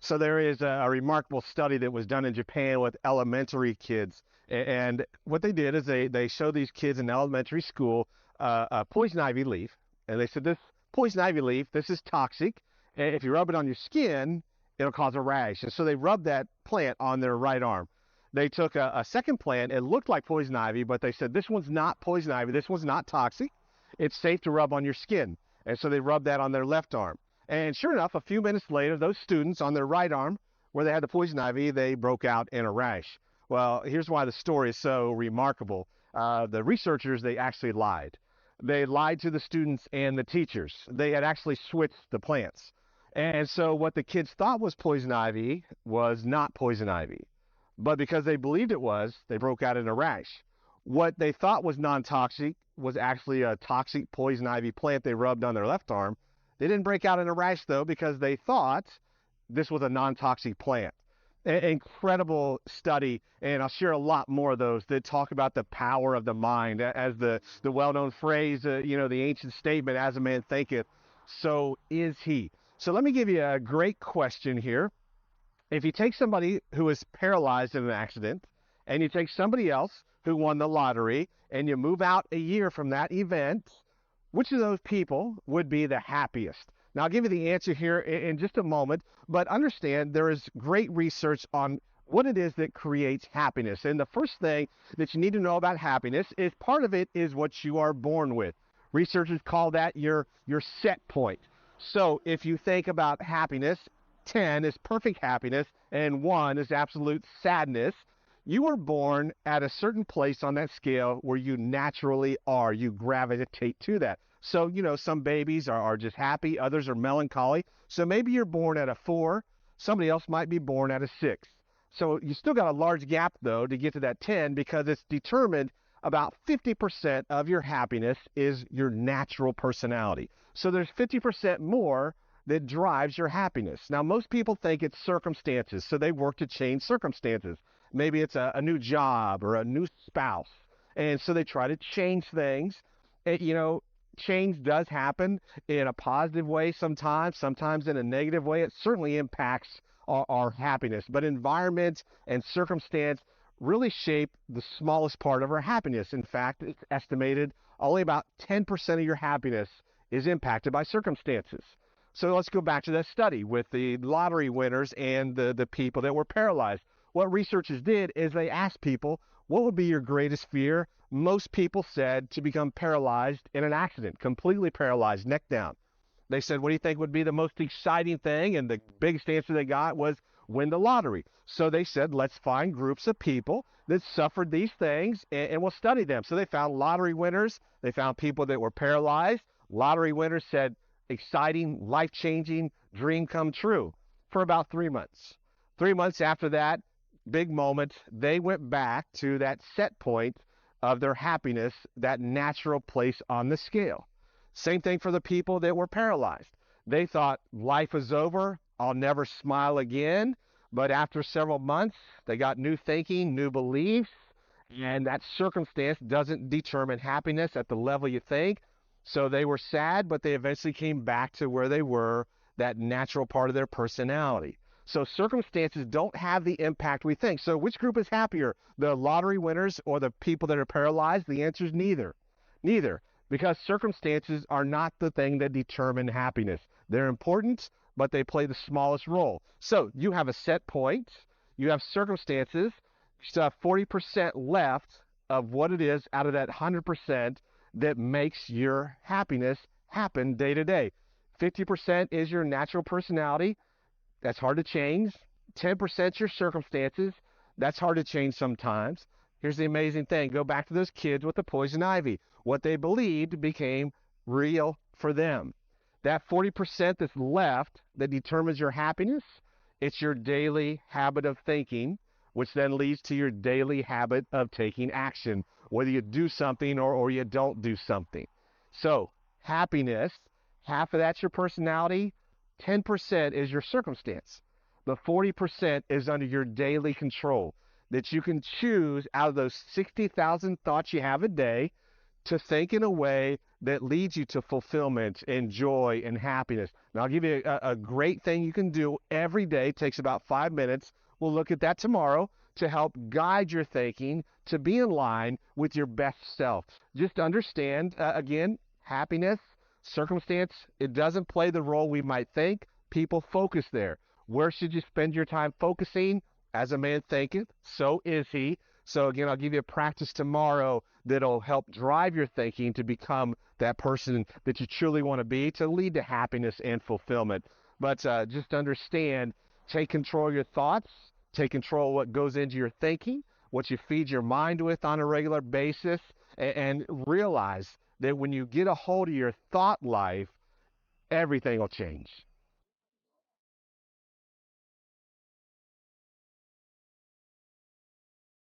So there is a remarkable study that was done in Japan with elementary kids. And what they did is they showed these kids in elementary school a poison ivy leaf. And they said, this poison ivy leaf, this is toxic. And if you rub it on your skin, it'll cause a rash. And so they rubbed that plant on their right arm. They took a second plant. It looked like poison ivy, but they said, this one's not poison ivy. This one's not toxic. It's safe to rub on your skin. And so they rubbed that on their left arm. And sure enough, a few minutes later, those students on their right arm, where they had the poison ivy, they broke out in a rash. Well, here's why the story is so remarkable. The researchers, they actually lied. They lied to the students and the teachers. They had actually switched the plants. And so what the kids thought was poison ivy was not poison ivy. But because they believed it was, they broke out in a rash. What they thought was non-toxic was actually a toxic poison ivy plant they rubbed on their left arm. They didn't break out in a rash, though, because they thought this was a non-toxic plant. Incredible study, and I'll share a lot more of those that talk about the power of the mind, as the well-known phrase, the ancient statement, as a man thinketh, so is he. So let me give you a great question here. If you take somebody who is paralyzed in an accident, and you take somebody else who won the lottery, and you move out a year from that event, which of those people would be the happiest? Now, I'll give you the answer here in just a moment, but understand there is great research on what it is that creates happiness. And the first thing that you need to know about happiness is part of it is what you are born with. Researchers call that your set point. So if you think about happiness, 10 is perfect happiness and 1 is absolute sadness. You were born at a certain place on that scale where you naturally are. You gravitate to that. So, some babies are just happy, others are melancholy. So maybe you're born at a 4, somebody else might be born at a 6. So you still got a large gap, though, to get to that 10, because it's determined about 50% of your happiness is your natural personality. So there's 50% more that drives your happiness. Now, most people think it's circumstances, so they work to change circumstances. Maybe it's a new job or a new spouse. And so they try to change things. Change does happen in a positive way sometimes in a negative way. It certainly impacts our happiness. But environment and circumstance really shape the smallest part of our happiness. In fact, it's estimated only about 10% of your happiness is impacted by circumstances. So let's go back to that study with the lottery winners and the people that were paralyzed. What researchers did is they asked people, what would be your greatest fear? Most people said to become paralyzed in an accident, completely paralyzed, neck down. They said, what do you think would be the most exciting thing? And the biggest answer they got was win the lottery. So they said, let's find groups of people that suffered these things and we'll study them. So they found lottery winners. They found people that were paralyzed. Lottery winners said, exciting, life-changing, dream come true for about 3 months. 3 months after that big moment, they went back to that set point of their happiness, that natural place on the scale. Same thing for the people that were paralyzed. They thought life is over, I'll never smile again. But after several months, they got new thinking, new beliefs, and that circumstance doesn't determine happiness at the level you think. So they were sad, but they eventually came back to where they were, that natural part of their personality. So circumstances don't have the impact we think. So which group is happier, the lottery winners or the people that are paralyzed? The answer is neither. Neither, because circumstances are not the thing that determine happiness. They're important, but they play the smallest role. So you have a set point, you have circumstances, you still have 40% left of what it is out of that 100% that makes your happiness happen day to day. 50% is your natural personality. That's hard to change. 10% your circumstances. That's hard to change sometimes. Here's the amazing thing. Go back to those kids with the poison ivy. What they believed became real for them. That 40% that's left that determines your happiness, it's your daily habit of thinking, which then leads to your daily habit of taking action, whether you do something or you don't do something. So happiness, half of that's your personality, 10% is your circumstance. The 40% is under your daily control, that you can choose out of those 60,000 thoughts you have a day to think in a way that leads you to fulfillment and joy and happiness. Now, I'll give you a great thing you can do every day. It takes about 5 minutes. We'll look at that tomorrow to help guide your thinking to be in line with your best self. Just understand, again, happiness, circumstance, it doesn't play the role we might think. People focus there. Where should you spend your time focusing? As a man thinketh, so is he. So again, I'll give you a practice tomorrow that'll help drive your thinking to become that person that you truly want to be, to lead to happiness and fulfillment. But just understand, take control of your thoughts, take control of what goes into your thinking, what you feed your mind with on a regular basis, and realize that when you get a hold of your thought life, everything will change.